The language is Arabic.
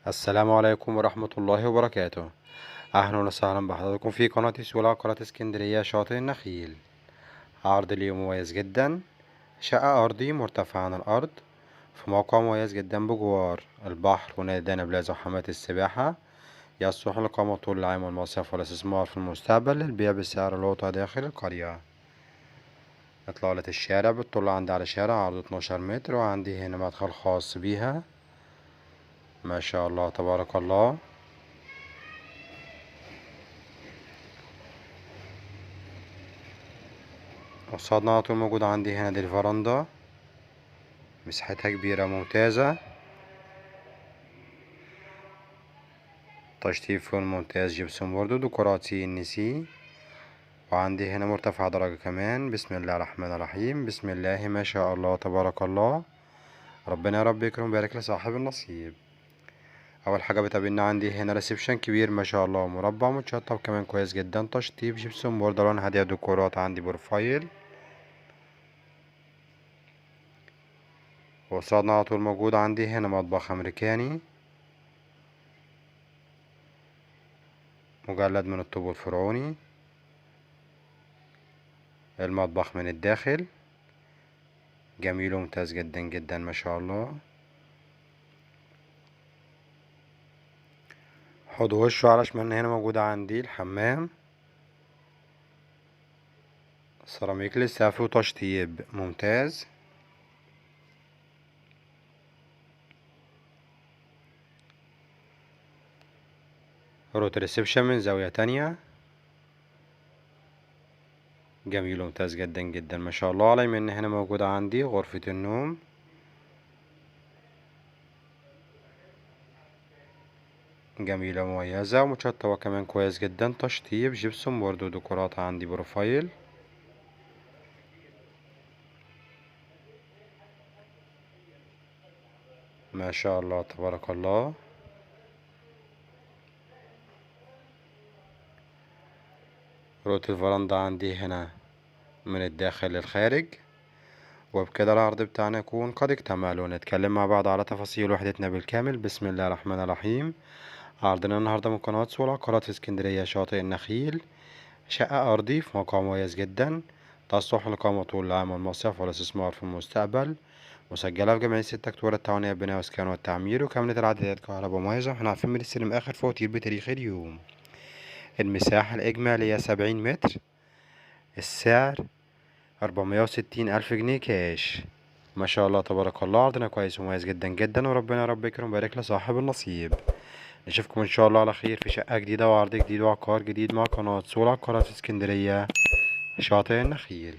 السلام عليكم ورحمة الله وبركاته. أهلا وسهلا بحضراتكم في قناة سولا، قناة اسكندرية شاطئ النخيل. عرض اليوم مميز جدا، شقة أرضي مرتفعة عن الأرض في موقع مميز جدا بجوار البحر ونادي دانا بلازا وحمامات السباحة. يصلح لإقامة طول العام والمصيف والاستثمار في المستقبل للبيع بسعر الوطأ داخل القرية. إطلالة الشارع بتطل عندي على شارع عرضه 12 متر، وعندي هنا مدخل خاص بيها ما شاء الله تبارك الله. قصادنا على طول موجود عندي هنا دي الفرندا، مساحتها كبيرة ممتازة، تشطيب فوق ممتاز، جبسون بوردو، ديكورات CNC. وعندي هنا مرتفع درجة كمان. بسم الله الرحمن الرحيم، بسم الله ما شاء الله تبارك الله. ربنا يا رب يكرم ويبارك لصاحب النصيب. اول حاجة بتقابلنا عندي هنا ريسبشن كبير ما شاء الله، مربع متشطب كمان كويس جدا، تشطيب جبسون بوردو لون هادية، ديكورات عندي بروفايل. وقصادنا على طول موجود عندي هنا مطبخ امريكاني مجلد من الطوب الفرعوني. المطبخ من الداخل جميل وممتاز جدا جدا ما شاء الله. حوض وشه على شمالنا هنا موجود عندي الحمام، سيراميك للسقف وتشطيب ممتاز. روت ريسبشن من زاوية تانية جميل وممتاز جدا جدا ما شاء الله. على يمين هنا موجودة عندي غرفة النوم، جميلة مميزة ومتشطبة كمان كويس جدا، تشطيب جبسون بورد وديكورات عندي بروفايل. ما شاء الله تبارك الله. روت الفرندا عندي هنا من الداخل للخارج. وبكده العرض بتاعنا يكون قد اكتمل، ونتكلم مع بعض على تفاصيل وحدتنا بالكامل. بسم الله الرحمن الرحيم. عرضنا النهاردة من قناة سولا، قناة اسكندرية شاطئ النخيل. شقة أرضي في موقع مميز جدا، تصلح لإقامة طول العام والمصيف والاستثمار في المستقبل. مسجلة في جمعية 6 أكتوبر التعاونية للبناء والإسكان والتعمير، وكاملة العدادات كهرباء مميزة، واحنا عارفين بنستلم آخر فواتير بتاريخ اليوم. المساحة الإجمالية 70 متر. السعر 460,000 جنيه كاش. ما شاء الله تبارك الله. عرضنا كويس ومميز جدا جدا، وربنا يا رب يكرم ويبارك لصاحب النصيب. نشوفكم ان شاء الله على خير في شقة جديدة وعرض جديد وعقار جديد مع قناة سولا، قناة اسكندرية شاطئ النخيل.